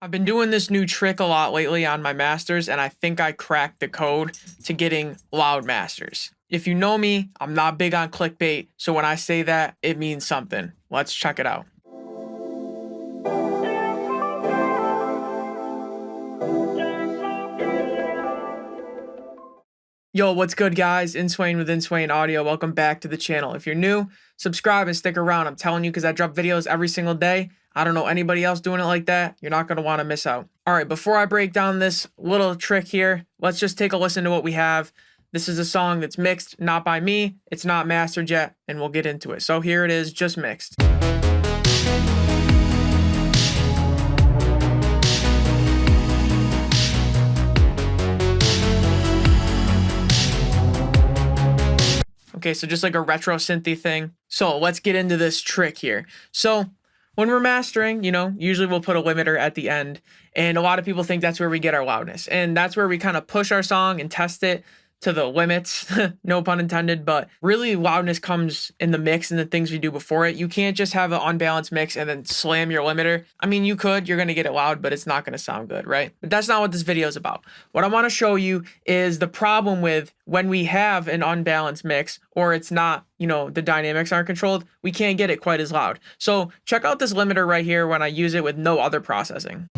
I've been doing this new trick a lot lately on my masters, and I think I cracked the code to getting loud masters. If you know me, I'm not big on clickbait, so when I say that, it means something. Let's check it out. Yo, what's good, guys? Inswain with Inswain Audio. Welcome back to the channel. If you're new, subscribe and stick around. I'm telling you, because I drop videos every single day. I don't know anybody else doing it like that. You're not going to want to miss out. All right, before I break down this little trick here, let's just take a listen to what we have. This is a song that's mixed, not by me. It's not mastered yet, and we'll get into it. So here it is, just mixed. Okay, so just like a retro synthy thing. So let's get into this trick here. So when we're mastering, usually we'll put a limiter at the end, and a lot of people think that's where we get our loudness, and that's where we kind of push our song and test it to the limits, no pun intended, but really loudness comes in the mix and the things we do before it. You can't just have an unbalanced mix and then slam your limiter. I mean, you could, you're going to get it loud, but it's not going to sound good, right? But that's not what this video is about. What I want to show you is the problem with when we have an unbalanced mix, or it's not, the dynamics aren't controlled, we can't get it quite as loud. So check out this limiter right here when I use it with no other processing.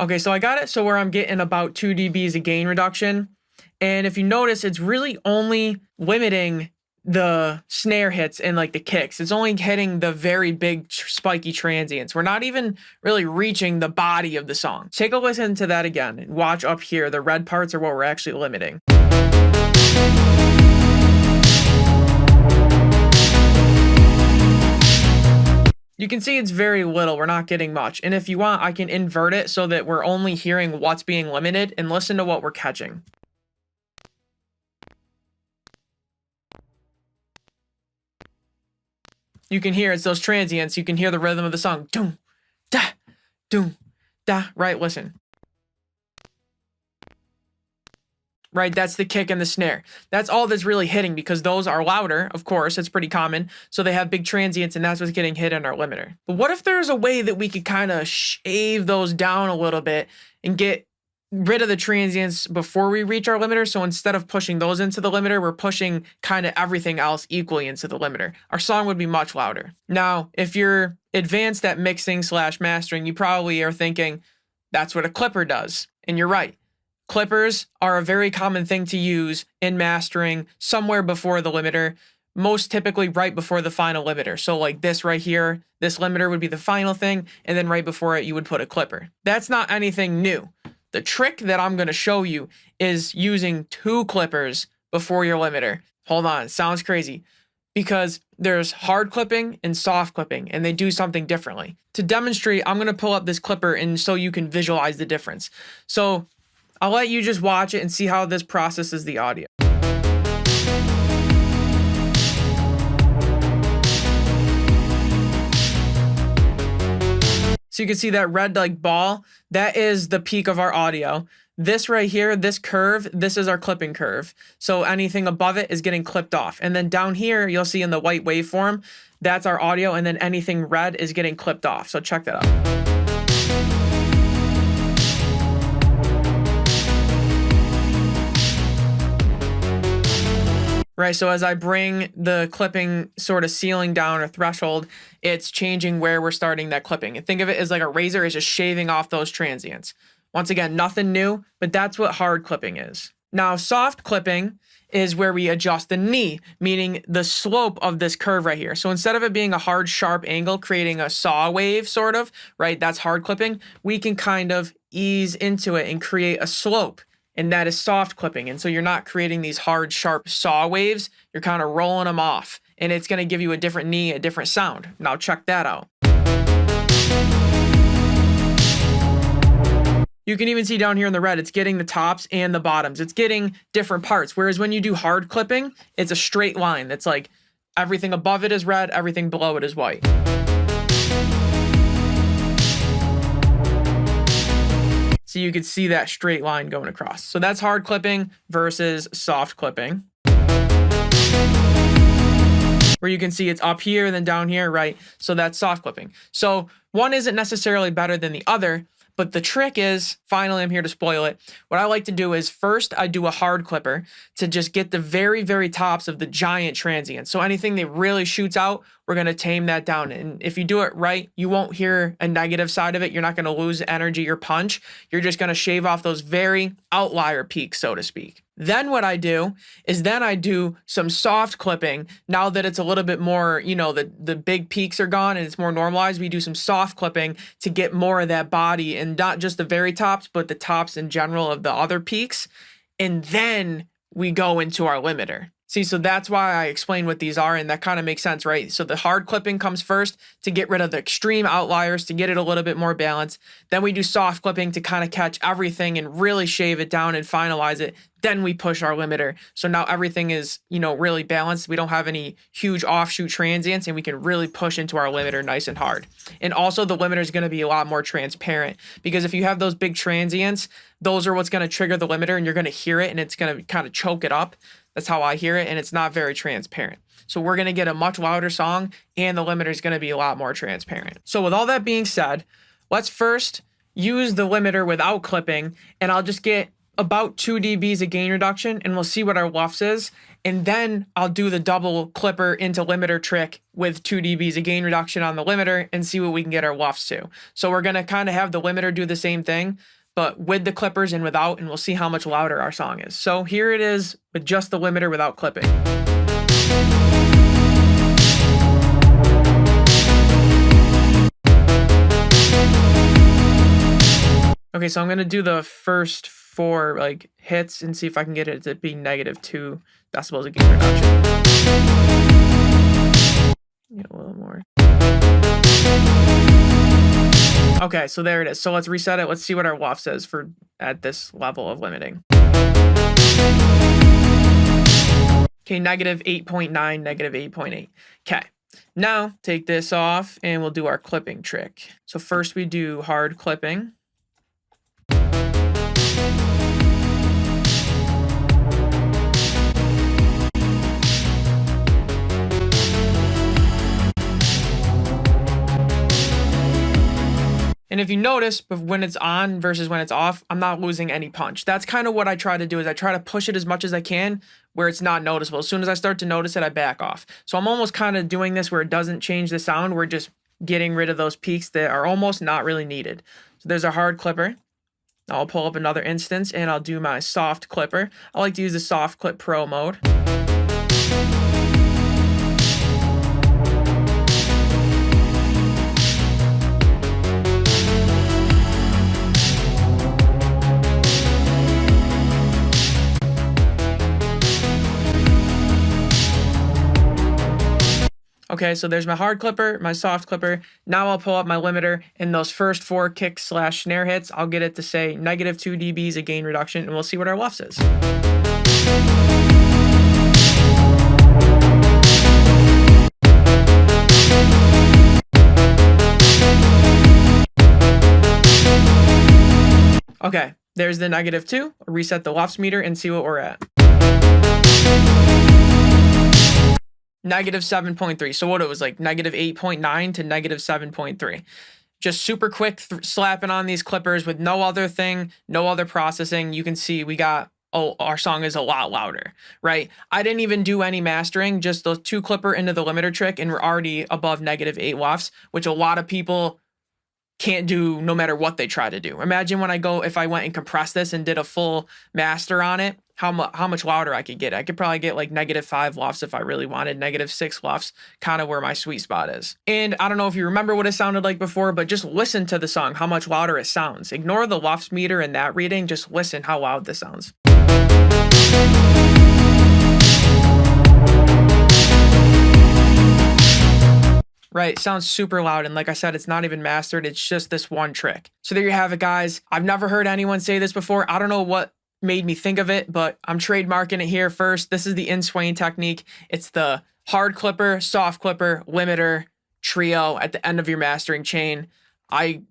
Okay, so I got it so where I'm getting about 2 dBs of gain reduction. And if you notice, it's really only limiting the snare hits and like the kicks. It's only hitting the very big spiky transients. We're not even really reaching the body of the song. Take a listen to that again and watch up here. The red parts are what we're actually limiting. You can see it's very little. We're not getting much. And if you want, I can invert it so that we're only hearing what's being limited and listen to what we're catching. You can hear it's those transients. You can hear the rhythm of the song. Doom, da, right? Listen. Right, that's the kick and the snare. That's all that's really hitting, because those are louder, of course, it's pretty common. So they have big transients, and that's what's getting hit in our limiter. But what if there's a way that we could kind of shave those down a little bit and get rid of the transients before we reach our limiter? So instead of pushing those into the limiter, we're pushing kind of everything else equally into the limiter. Our song would be much louder. Now, if you're advanced at mixing / mastering, you probably are thinking that's what a clipper does. And you're right. Clippers are a very common thing to use in mastering somewhere before the limiter, most typically right before the final limiter. So like this right here, this limiter would be the final thing, and then right before it, you would put a clipper. That's not anything new. The trick that I'm going to show you is using 2 clippers before your limiter. Hold on, sounds crazy, because there's hard clipping and soft clipping, and they do something differently. To demonstrate, I'm going to pull up this clipper and so you can visualize the difference. So I'll let you just watch it and see how this processes the audio. So you can see that red like ball, that is the peak of our audio. This right here, this curve, this is our clipping curve. So anything above it is getting clipped off. And then down here, you'll see in the white waveform, that's our audio, and then anything red is getting clipped off. So check that out. Right, so as I bring the clipping sort of ceiling down or threshold, it's changing where we're starting that clipping. And think of it as like a razor is just shaving off those transients. Once again, nothing new, but that's what hard clipping is. Now, soft clipping is where we adjust the knee, meaning the slope of this curve right here. So instead of it being a hard, sharp angle, creating a saw wave sort of, right, that's hard clipping, we can kind of ease into it and create a slope. And that is soft clipping. And so you're not creating these hard, sharp saw waves. You're kind of rolling them off. And it's going to give you a different knee, a different sound. Now check that out. You can even see down here in the red, it's getting the tops and the bottoms. It's getting different parts. Whereas when you do hard clipping, it's a straight line. That's like everything above it is red, everything below it is white. So you could see that straight line going across. So that's hard clipping versus soft clipping, where you can see it's up here, then down here, right? So that's soft clipping. So one isn't necessarily better than the other, but the trick is, finally, I'm here to spoil it. What I like to do is first I do a hard clipper to just get the very, very tops of the giant transients. So anything that really shoots out, we're going to tame that down. And if you do it right, you won't hear a negative side of it. You're not going to lose energy or punch. You're just going to shave off those very outlier peaks, so to speak. Then what I do is then I do some soft clipping. Now that it's a little bit more, you know, the big peaks are gone and it's more normalized, we do some soft clipping to get more of that body, and not just the very tops, but the tops in general of the other peaks. And then we go into our limiter. See, so that's why I explain what these are, and that kind of makes sense, right? So the hard clipping comes first to get rid of the extreme outliers, to get it a little bit more balanced. Then we do soft clipping to kind of catch everything and really shave it down and finalize it. Then we push our limiter. So now everything is, you know, really balanced. We don't have any huge offshoot transients, and we can really push into our limiter nice and hard. And also the limiter is going to be a lot more transparent, because if you have those big transients, those are what's going to trigger the limiter, and you're going to hear it and it's going to kind of choke it up. That's how I hear it, and it's not very transparent. So we're going to get a much louder song, and the limiter is going to be a lot more transparent. So with all that being said, let's first use the limiter without clipping, and I'll just get about 2 dBs of gain reduction, and we'll see what our LUFS is. And then I'll do the double clipper into limiter trick with 2 dBs of gain reduction on the limiter and see what we can get our LUFS to. So we're going to kind of have the limiter do the same thing, but with the clippers and without, and we'll see how much louder our song is. So here it is with just the limiter without clipping. Okay, so I'm gonna do the first 4 like hits and see if I can get it to be -2 decibels of gain reduction. Get a little more. Okay, so there it is. So let's reset it. Let's see what our WAF says for at this level of limiting. Okay, -8.9, -8.8. Okay, now take this off and we'll do our clipping trick. So first we do hard clipping. And if you notice, when it's on versus when it's off, I'm not losing any punch. That's kind of what I try to do, is I try to push it as much as I can where it's not noticeable. As soon as I start to notice it, I back off. So I'm almost kind of doing this where it doesn't change the sound. We're just getting rid of those peaks that are almost not really needed. So there's a hard clipper. I'll pull up another instance and I'll do my soft clipper. I like to use the Soft Clip Pro mode. Okay, so there's my hard clipper, my soft clipper. Now I'll pull up my limiter, and those first 4 kick/snare hits, I'll get it to say -2 dBs of gain reduction, and we'll see what our LUFS is. Okay, there's the -2. I'll reset the LUFS meter and see what we're at. -7.3. So what it was like -8.9 to -7.3. Just super quick slapping on these clippers with no other thing, no other processing. You can see we got, oh, our song is a lot louder, right? I didn't even do any mastering, just those 2 clipper into the limiter trick, and we're already above -8 LUFS, which a lot of people can't do no matter what they try to do. Imagine if I went and compressed this and did a full master on it, how much louder I could get. I could probably get like -5 LUFS if I really wanted, -6 LUFS, kind of where my sweet spot is. And I don't know if you remember what it sounded like before, but just listen to the song, how much louder it sounds. Ignore the LUFS meter and that reading, just listen how loud this sounds. Right, sounds super loud, and like I said, it's not even mastered, it's just this one trick. So there you have it, guys. I've never heard anyone say this before. I don't know what made me think of it, but I'm trademarking it here first. This is the in-Swain technique. It's the hard clipper, soft clipper, limiter trio at the end of your mastering chain. I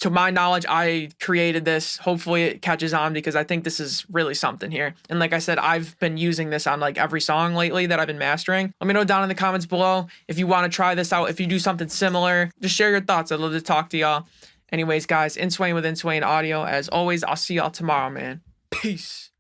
to my knowledge, I created this. Hopefully it catches on because I think this is really something here. And like I said, I've been using this on like every song lately that I've been mastering. Let me know down in the comments below if you want to try this out. If you do something similar, just share your thoughts. I'd love to talk to y'all. Anyways, guys, Inswain with Inswain Audio. As always, I'll see y'all tomorrow, man. Peace.